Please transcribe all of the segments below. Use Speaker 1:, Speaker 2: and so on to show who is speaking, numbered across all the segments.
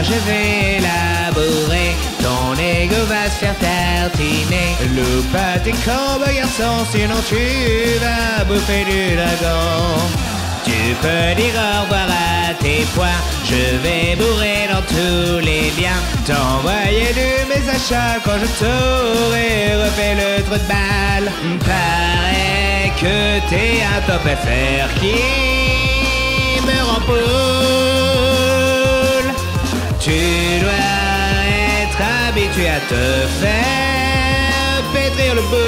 Speaker 1: je vais labourer. Ton ego va se faire tartiner. Loupe pas tes courbes, garçon, sinon tu vas bouffer du dragon. Tu peux dire au revoir à tes poires. Je vais bourrer dans tous les liens. T'envoyer du message quand je t'aurai refait le trou de balle. Paraît que t'es un top FR qui me rend poule. Tu dois être habitué à te faire pétrir le boule.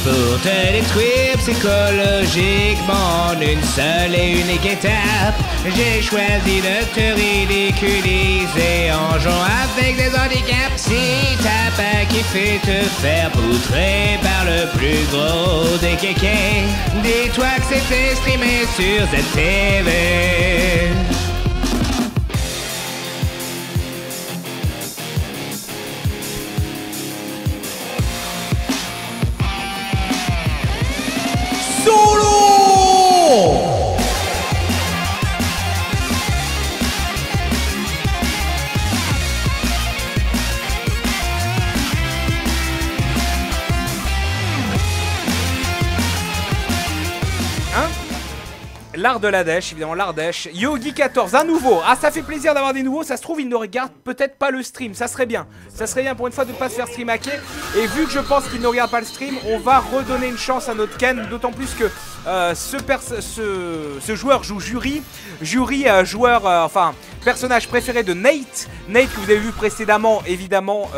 Speaker 1: Pour te détruire psychologiquement en une seule et unique étape, j'ai choisi de te ridiculiser en jouant avec des handicaps. Si t'as pas kiffé te faire poutrer par le plus gros des kékés, dis-toi que c'était streamé sur ZTV.
Speaker 2: L'art de la dèche, évidemment, l'Ardèche. Yogi14, un nouveau. Ah, ça fait plaisir d'avoir des nouveaux. Ça se trouve, il ne regarde peut-être pas le stream. Ça serait bien. Ça serait bien pour une fois de ne pas se faire stream hacker. Et vu que je pense qu'il ne regarde pas le stream, on va redonner une chance à notre Ken. D'autant plus que ce joueur joue Jury. Jury, enfin, personnage préféré de Nate. Nate que vous avez vu précédemment, évidemment,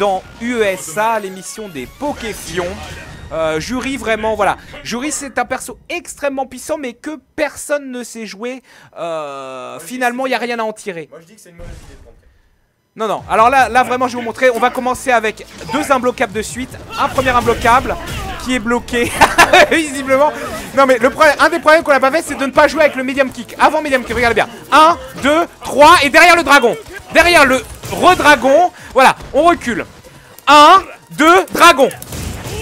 Speaker 2: dans UESA, l'émission des Pokéfions. Jury, vraiment, voilà. Jury, c'est un perso extrêmement puissant, mais que personne ne sait jouer. Finalement, il n'y a rien à en tirer. Moi, je dis que c'est une mauvaise idée de rentrer. Non, non. Alors là, vraiment, je vais vous montrer. On va commencer avec deux imbloquables de suite. Un premier imbloquable qui est bloqué, visiblement. Non, mais un des problèmes qu'on n'a pas fait, c'est de ne pas jouer avec le medium kick. Avant medium kick, regardez bien. 1, 2, 3, et derrière le dragon. Derrière le redragon. Voilà, on recule. 1, 2, dragon.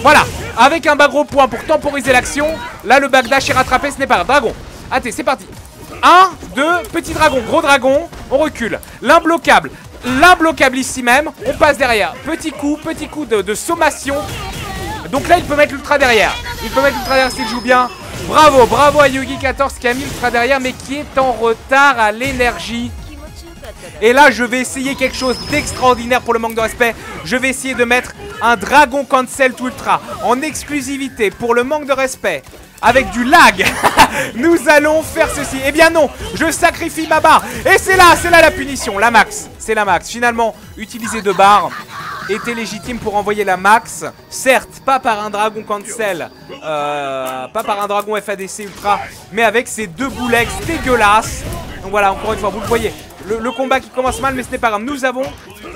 Speaker 2: Voilà, avec un bas gros point pour temporiser l'action. Là, le backdash est rattrapé, ce n'est pas grave. Dragon, attends, c'est parti. 1, 2, petit dragon, gros dragon. On recule. L'imbloquable ici même. On passe derrière. Petit coup de sommation. Donc là, il peut mettre l'ultra derrière. Il peut mettre l'ultra derrière s'il joue bien. Bravo, bravo à Yogi14 qui a mis l'ultra derrière, mais qui est en retard à l'énergie. Et là, je vais essayer quelque chose d'extraordinaire pour le manque de respect. Je vais essayer de mettre un Dragon Cancel Ultra en exclusivité pour le manque de respect. Avec du lag. Nous allons faire ceci. Eh bien non, je sacrifie ma barre. Et c'est là la punition, la max. C'est la max. Finalement, utiliser 2 barres était légitime pour envoyer la max. Certes, pas par un Dragon Cancel, pas par un Dragon FADC Ultra, mais avec ces 2 boulex dégueulasses. Donc voilà, encore une fois, vous le voyez. Le combat qui commence mal, mais ce n'est pas grave. Nous avons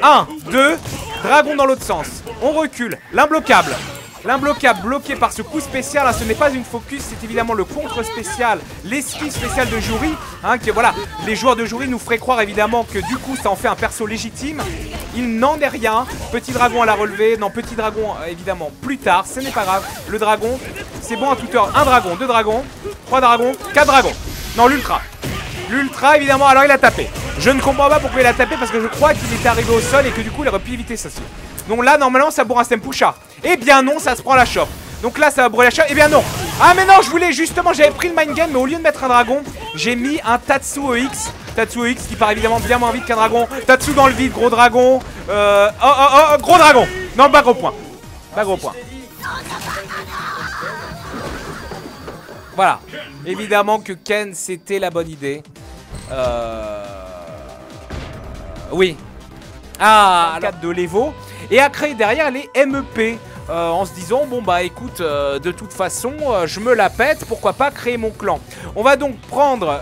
Speaker 2: 1, 2, dragon dans l'autre sens. On recule. L'imbloquable. L'imbloquable bloqué par ce coup spécial. Là, ce n'est pas une focus, c'est évidemment le contre spécial, l'esquive spéciale de Jury. Voilà, les joueurs de Jury nous feraient croire évidemment que du coup, ça en fait un perso légitime. Il n'en est rien. Petit dragon à la relever. Non, petit dragon, évidemment, plus tard. Ce n'est pas grave. Le dragon, c'est bon à toute heure. 1 dragon, 2 dragons, 3 dragons, 4 dragons. Non, l'ultra. L'ultra, évidemment, alors il a tapé. Je ne comprends pas pourquoi il a tapé, parce que je crois qu'il était arrivé au sol et que du coup il aurait pu éviter ça. Donc là, normalement, ça bourre un stem pusha. Eh bien non, ça se prend la chope. Donc là, ça va brûler la chope. Eh bien non. Ah mais non, je voulais justement, j'avais pris le mind game, mais au lieu de mettre un dragon, j'ai mis un Tatsu EX. Tatsu EX qui part évidemment bien moins vite qu'un dragon. Tatsu dans le vide, gros dragon. Gros dragon. Non, pas gros point. Pas gros point. Voilà. Évidemment que Ken, c'était la bonne idée. Oui. Ah, 4 de l'Evo. Et à créer derrière les MEP. En se disant, bon bah écoute, de toute façon, je me la pète, pourquoi pas créer mon clan. On va donc prendre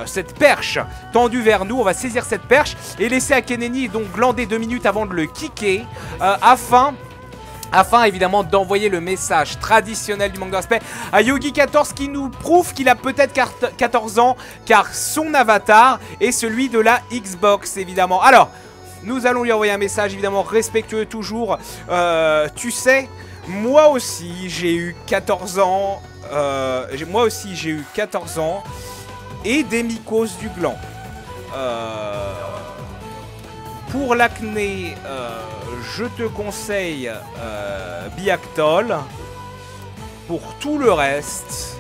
Speaker 2: cette perche tendue vers nous, on va saisir cette perche et laisser Akeneni donc glander 2 minutes avant de le kicker, afin évidemment d'envoyer le message traditionnel du manque de respect à Yogi14 qui nous prouve qu'il a peut-être 14 ans car son avatar est celui de la Xbox évidemment. Alors, nous allons lui envoyer un message évidemment respectueux toujours. Tu sais, moi aussi j'ai eu 14 ans. et des mycoses du gland. Pour l'acné, je te conseille Biactol. Pour tout le reste,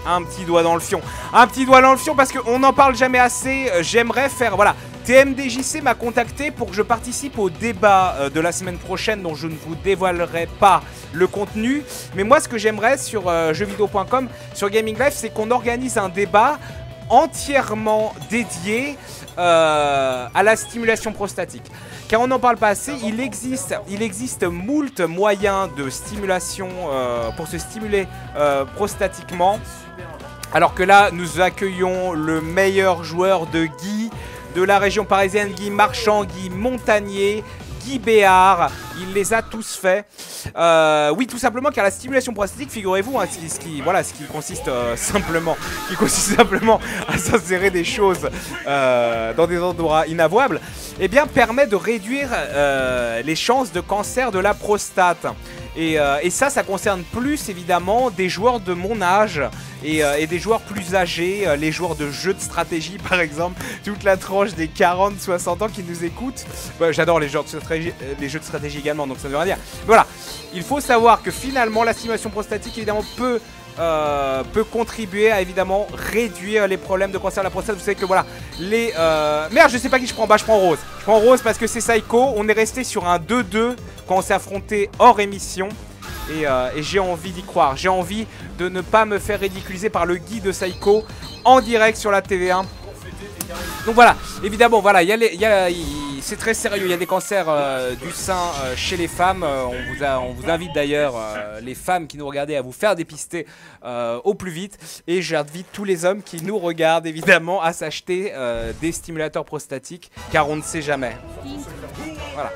Speaker 2: un petit doigt dans le fion. Un petit doigt dans le fion parce qu'on n'en parle jamais assez. J'aimerais faire... Voilà, TMDJC m'a contacté pour que je participe au débat de la semaine prochaine dont je ne vous dévoilerai pas le contenu. Mais moi, ce que j'aimerais sur jeuxvideo.com, sur Gaming Life, c'est qu'on organise un débat entièrement dédié à la stimulation prostatique. Car on n'en parle pas assez, il existe moult moyens de stimulation pour se stimuler prostatiquement. Alors que là, nous accueillons le meilleur joueur de Guy de la région parisienne, Guy Marchand, Guy Montagnier, Guy Béard, il les a tous faits. Oui, tout simplement car la stimulation prostatique, figurez-vous, hein, ce qui consiste simplement à s'insérer des choses dans des endroits inavouables, eh bien permet de réduire les chances de cancer de la prostate. Et ça concerne plus évidemment des joueurs de mon âge et des joueurs plus âgés, les joueurs de jeux de stratégie par exemple, toute la tranche des 40-60 ans qui nous écoutent. Ouais, j'adore les jeux de stratégie également, donc ça ne veut rien dire. Voilà, il faut savoir que finalement la stimulation prostatique évidemment peut contribuer à évidemment réduire les problèmes de cancer de la prostate. Vous savez que voilà, merde, je sais pas qui je prends. Bah je prends Rose. Je prends Rose parce que c'est Psycho. On est resté sur un 2-2 quand on s'est affronté hors émission. Et j'ai envie d'y croire. J'ai envie de ne pas me faire ridiculiser par le guide de Psycho en direct sur la TV1. Donc voilà, évidemment, voilà, c'est très sérieux. Il y a des cancers du sein chez les femmes. On vous invite d'ailleurs, les femmes qui nous regardez, à vous faire dépister au plus vite. Et j'invite tous les hommes qui nous regardent, évidemment, à s'acheter des stimulateurs prostatiques, car on ne sait jamais. Voilà.